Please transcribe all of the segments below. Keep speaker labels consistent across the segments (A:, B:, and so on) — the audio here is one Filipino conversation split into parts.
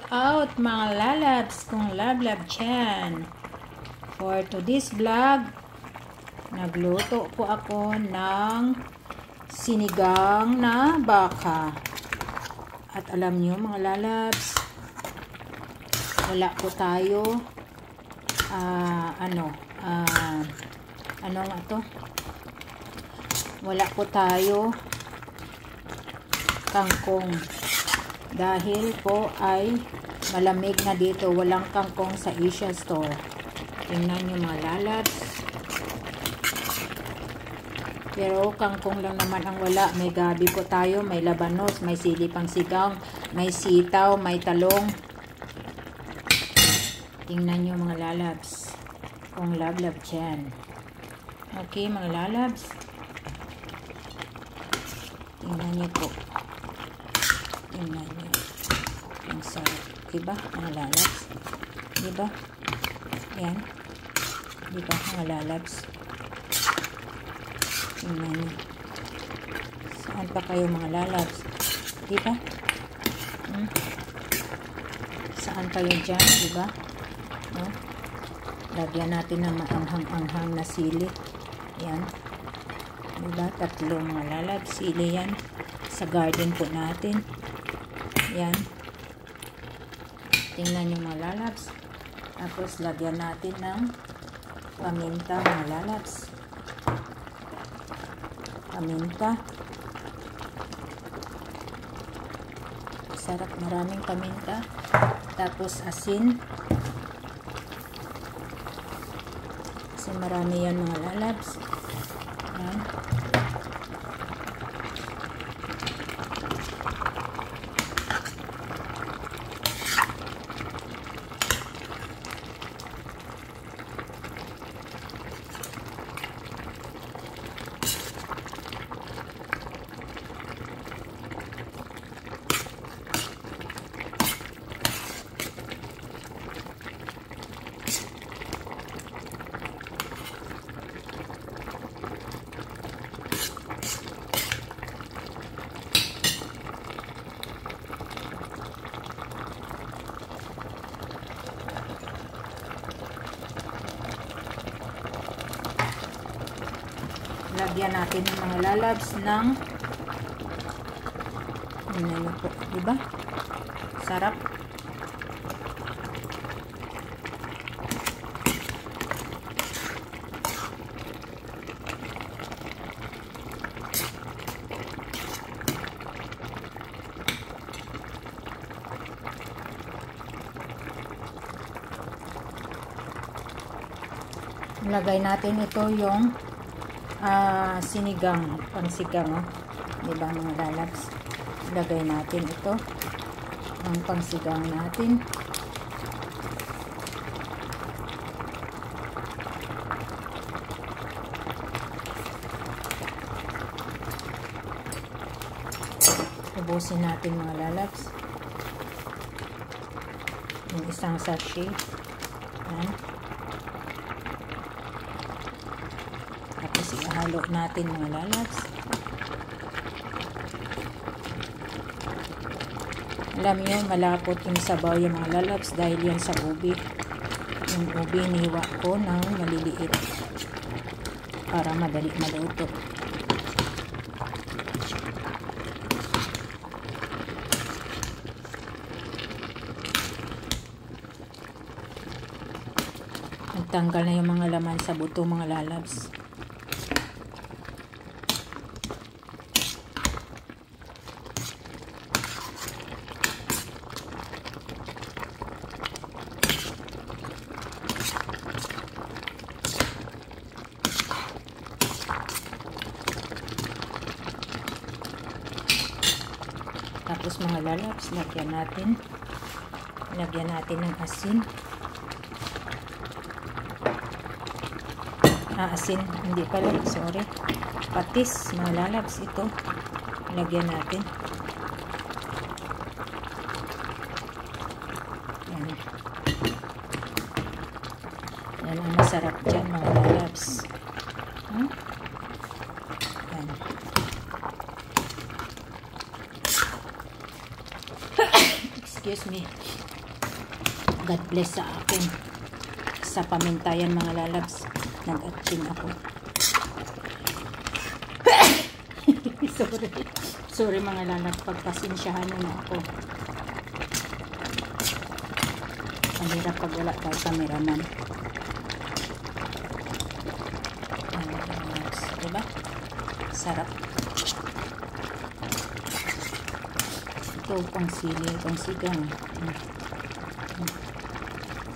A: out mga lalabs kung lablab dyan. For today's vlog, nagluto po ako ng sinigang na baka. At alam nyo mga lalabs, wala po tayo ano nga to? Wala po tayo kangkong. Dahil po ay malamig na dito. Walang kangkong sa Asia store. Tingnan nyo mga lalabs. Pero kangkong lang naman ang wala. May gabi po tayo. May labanos. May sili pang sigang. May sitaw. May talong. Tingnan nyo mga lalabs. Kung lablab dyan. Okay mga lalabs. Tingnan nyo po. Tingnan nyo. Ang sarap. Diba mga lalabs? Diba? Ayan. Diba mga lalabs? Tingnan nyo. Saan pa kayo mga lalabs? Diba? Saan kayo dyan? Diba? No? Lagyan natin ng maanghang-anghang na sili. Ayan. Diba? Tatlo mga lalabs. Sili yan. Sa garden po natin. Ayan. Tingnan nyo mga lalabs. Tapos lagyan natin ng paminta mga lalabs. Paminta. Sarap, maraming paminta. Tapos asin. Kasi marami yan mga lalabs. Ayan. Lagyan natin ng mga lalabs ng ano po, diba? Sarap. Lagay natin ito yung sinigang, pangsigang, oh. Diba mga lalabs? Lagay natin ito ang pangsigang natin. Ubusin natin mga lalabs yung isang sachet. Ayan. Tapos ihalo natin mga lalabs. Alam nyo, malapot yung sabaw yung mga lalabs dahil yan sa ubi. Yung ubi niwa ko ng maliliit para madali maluto. Nagtanggal na yung mga laman sa buto mga lalabs. Tapos mga lalabs, lagyan natin ng asin. Asin, hindi pala, sorry. Patis, mga lalabs, ito. Lagyan natin. Yan. Yan ang masarap dyan, mga lalabs. Yan. Excuse me. God bless sa akin. Sa paminta yan mga lalabs. Nag-atching ako. Sorry. Sorry mga lalabs. Pagpasensyahan nyo na ako. Ang hirap pag wala tayo cameraman. Diba? Sarap. Ito pang sili, pang sigang.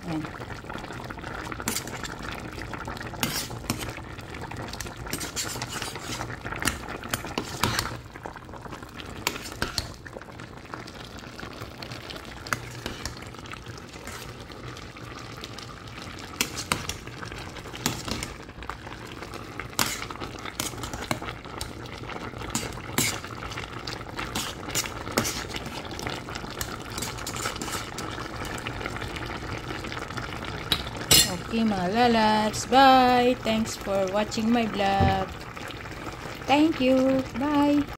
A: Ayan. Okay mga lalabs, bye! Thanks for watching my vlog. Thank you. Bye!